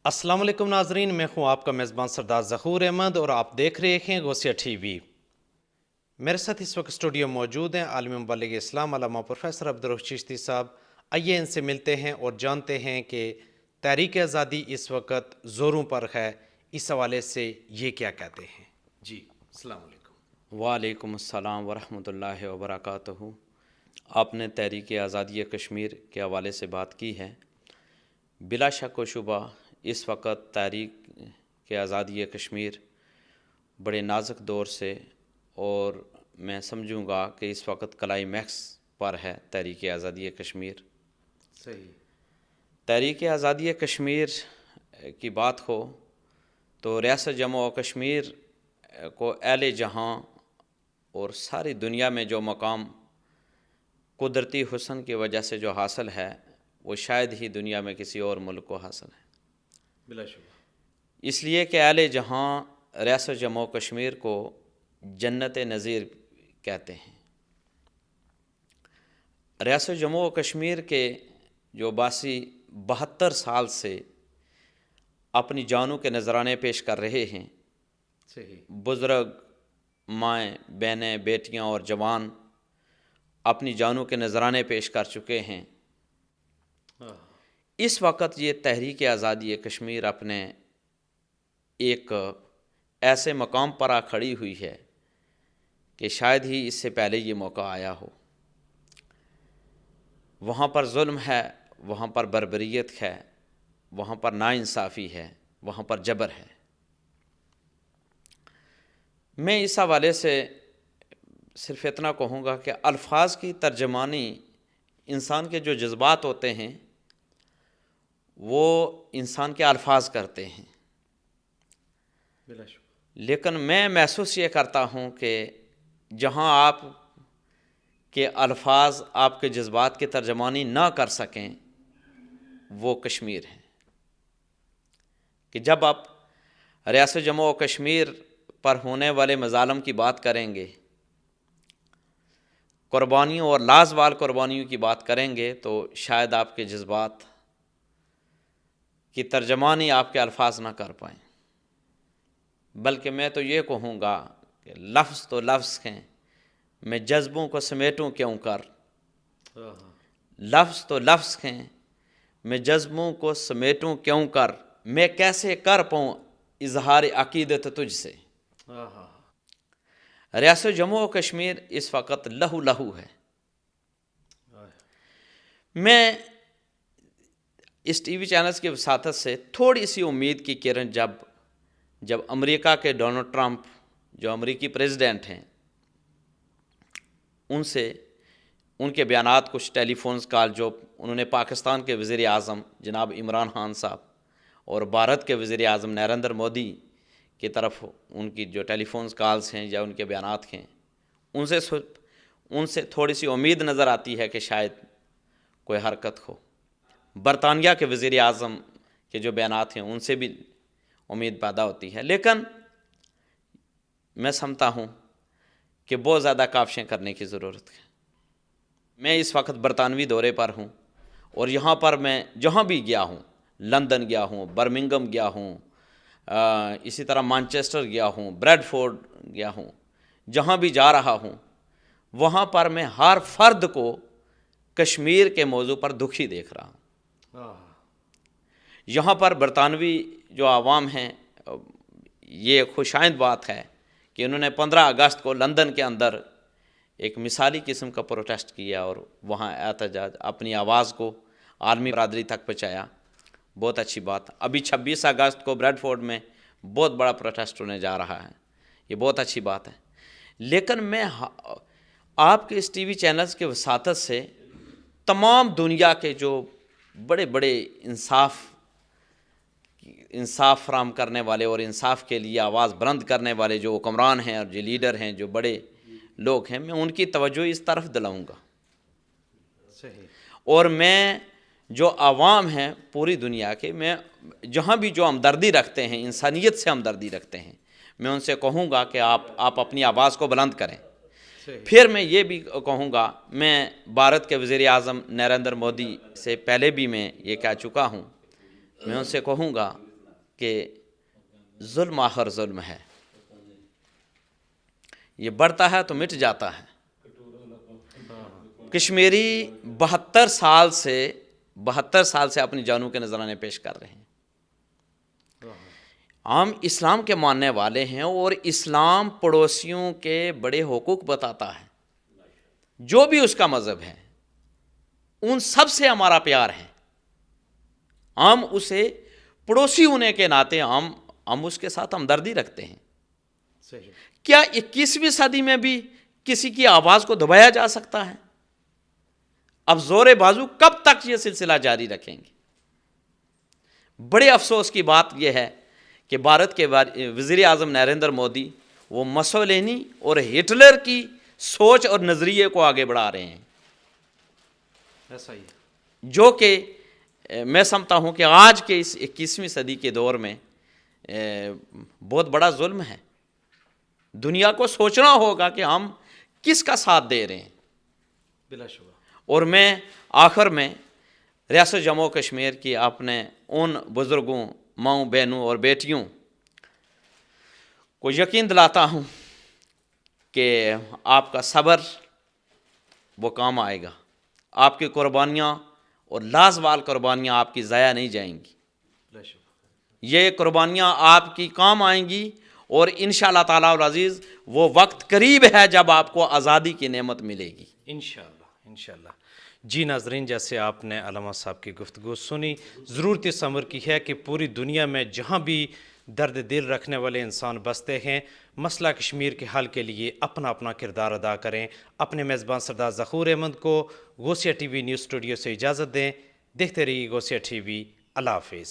السلام علیکم ناظرین، میں ہوں آپ کا میزبان سردار ظہور احمد اور آپ دیکھ رہے ہیں غوثیہ ٹی وی۔ میرے ساتھ اس وقت اسٹوڈیو موجود ہیں عالم مبلغ اسلام علامہ پروفیسر عبدالرؤف چشتی صاحب۔ آئیے ان سے ملتے ہیں اور جانتے ہیں کہ تحریک آزادی اس وقت زوروں پر ہے، اس حوالے سے یہ کیا کہتے ہیں۔ جی السلام علیکم۔ وعلیکم السلام ورحمۃ اللہ وبرکاتہ۔ آپ نے تحریک آزادی کشمیر کے حوالے سے بات کی ہے۔ بلا شک و شبہ اس وقت تحریک آزادی کشمیر بڑے نازک دور سے، اور میں سمجھوں گا کہ اس وقت کلائمیکس پر ہے تحریک آزادی کشمیر۔ صحیح۔ تحریک آزادی کشمیر کی بات ہو تو ریاست جموں و کشمیر کو اہل جہاں اور ساری دنیا میں جو مقام قدرتی حسن کی وجہ سے جو حاصل ہے، وہ شاید ہی دنیا میں کسی اور ملک کو حاصل ہے۔ بلا شبہ۔ اس لیے کہ اہل جہاں ریاست جموں و کشمیر کو جنت نظیر کہتے ہیں۔ ریاست جموں و کشمیر کے جو باسی 72 سال سے اپنی جانوں کے نذرانے پیش کر رہے ہیں، صحیح۔ بزرگ، مائیں، بہنیں، بیٹیاں اور جوان اپنی جانوں کے نذرانے پیش کر چکے ہیں۔ اس وقت یہ تحریک آزادی کشمیر اپنے ایک ایسے مقام پر آ کھڑی ہوئی ہے کہ شاید ہی اس سے پہلے یہ موقع آیا ہو۔ وہاں پر ظلم ہے، وہاں پر بربریت ہے، وہاں پر ناانصافی ہے، وہاں پر جبر ہے۔ میں اس حوالے سے صرف اتنا کہوں گا کہ الفاظ کی ترجمانی انسان کے جو جذبات ہوتے ہیں وہ انسان کے الفاظ کرتے ہیں، لیکن میں محسوس یہ کرتا ہوں کہ جہاں آپ کے الفاظ آپ کے جذبات کی ترجمانی نہ کر سکیں وہ کشمیر ہے۔ کہ جب آپ ریاست جموں و کشمیر پر ہونے والے مظالم کی بات کریں گے، قربانیوں اور لازوال قربانیوں کی بات کریں گے، تو شاید آپ کے جذبات کی ترجمانی آپ کے الفاظ نہ کر پائیں، بلکہ میں تو یہ کہوں گا کہ لفظ تو لفظ ہیں، میں جذبوں کو سمیٹوں کیوں کر۔ لفظ تو لفظ ہیں، میں جذبوں کو سمیٹوں کیوں کر، میں کیسے کر پاؤں اظہار عقیدت تجھ سے۔ ریاست جموں و کشمیر اس وقت لہو لہو ہے۔ میں اس ٹی وی چینلز کی وساطت سے تھوڑی سی امید کی کرن جب امریکہ کے ڈونلڈ ٹرمپ جو امریکی پریزیڈنٹ ہیں، ان کے بیانات، کچھ ٹیلی فونز کال جو انہوں نے پاکستان کے وزیر اعظم جناب عمران خان صاحب اور بھارت کے وزیر اعظم نریندر مودی کی طرف ان کی جو ٹیلی فونز کالز ہیں یا ان کے بیانات ہیں، ان سے تھوڑی سی امید نظر آتی ہے کہ شاید کوئی حرکت ہو۔ برطانیہ کے وزیر اعظم کے جو بیانات ہیں ان سے بھی امید پیدا ہوتی ہے، لیکن میں سمجھتا ہوں کہ بہت زیادہ کاوشیں کرنے کی ضرورت ہے۔ میں اس وقت برطانوی دورے پر ہوں، اور یہاں پر میں جہاں بھی گیا ہوں، لندن گیا ہوں، برمنگم گیا ہوں، اسی طرح مانچسٹر گیا ہوں، بریڈ فورڈ گیا ہوں، جہاں بھی جا رہا ہوں وہاں پر میں ہر فرد کو کشمیر کے موضوع پر دکھی دیکھ رہا ہوں۔ یہاں پر برطانوی جو عوام ہیں، یہ خوشائند بات ہے کہ انہوں نے 15 اگست کو لندن کے اندر ایک مثالی قسم کا پروٹیسٹ کیا اور وہاں احتجاج، اپنی آواز کو عالمی برادری تک پہنچایا۔ بہت اچھی بات۔ ابھی 26 اگست کو بریڈ فورڈ میں بہت بڑا پروٹیسٹ ہونے جا رہا ہے، یہ بہت اچھی بات ہے۔ لیکن میں آپ کے اس ٹی وی چینلز کے وساطت سے تمام دنیا کے جو بڑے بڑے انصاف فراہم کرنے والے اور انصاف کے لیے آواز بلند کرنے والے جو حکمران ہیں اور جو لیڈر ہیں، جو بڑے لوگ ہیں، میں ان کی توجہ اس طرف دلاؤں گا۔ اور میں جو عوام ہیں پوری دنیا کے، میں جہاں بھی جو ہمدردی رکھتے ہیں، انسانیت سے ہمدردی رکھتے ہیں، میں ان سے کہوں گا کہ آپ اپنی آواز کو بلند کریں۔ پھر میں یہ بھی کہوں گا، میں بھارت کے وزیر اعظم نریندر مودی سے پہلے بھی میں یہ کہہ چکا ہوں، میں ان سے کہوں گا کہ ظلم آخر ظلم ہے، یہ بڑھتا ہے تو مٹ جاتا ہے۔ کشمیری 72 سال سے اپنی جانوں کے نذرانے پیش کر رہے ہیں۔ ہم اسلام کے ماننے والے ہیں اور اسلام پڑوسیوں کے بڑے حقوق بتاتا ہے، جو بھی اس کا مذہب ہے ان سب سے ہمارا پیار ہے، ہم اسے پڑوسی ہونے کے ناطے ہم اس کے ساتھ ہمدردی رکھتے ہیں۔ صحیح۔ کیا 21ویں صدی میں بھی کسی کی آواز کو دبایا جا سکتا ہے؟ اب زور بازو کب تک یہ سلسلہ جاری رکھیں گے؟ بڑے افسوس کی بات یہ ہے کہ بھارت کے وزیر اعظم نریندر مودی وہ مسولینی اور ہٹلر کی سوچ اور نظریے کو آگے بڑھا رہے ہیں، ایسا ہی جو کہ میں سمجھتا ہوں کہ آج کے اس 21ویں صدی کے دور میں بہت بڑا ظلم ہے۔ دنیا کو سوچنا ہوگا کہ ہم کس کا ساتھ دے رہے ہیں۔ بلا شبہ۔ اور میں آخر میں ریاست جموں کشمیر کی اپنے ان بزرگوں، ماؤں، بہنوں اور بیٹیوں کو یقین دلاتا ہوں کہ آپ کا صبر وہ کام آئے گا، آپ کی قربانیاں اور لازوال قربانیاں آپ کی ضائع نہیں جائیں گی، بلا شبہ۔ یہ قربانیاں آپ کی کام آئیں گی، اور انشاءاللہ تعالی العزیز وہ وقت قریب ہے جب آپ کو آزادی کی نعمت ملے گی۔ انشاءاللہ انشاءاللہ۔ جی ناظرین، جیسے آپ نے علامہ صاحب کی گفتگو سنی، ضرورت اس امر کی ہے کہ پوری دنیا میں جہاں بھی درد دل رکھنے والے انسان بستے ہیں، مسئلہ کشمیر کے حل کے لیے اپنا اپنا کردار ادا کریں۔ اپنے میزبان سردار ظہور احمد کو غوثیہ ٹی وی نیوز اسٹوڈیو سے اجازت دیں۔ دیکھتے رہیے غوثیہ ٹی وی۔ اللہ حافظ۔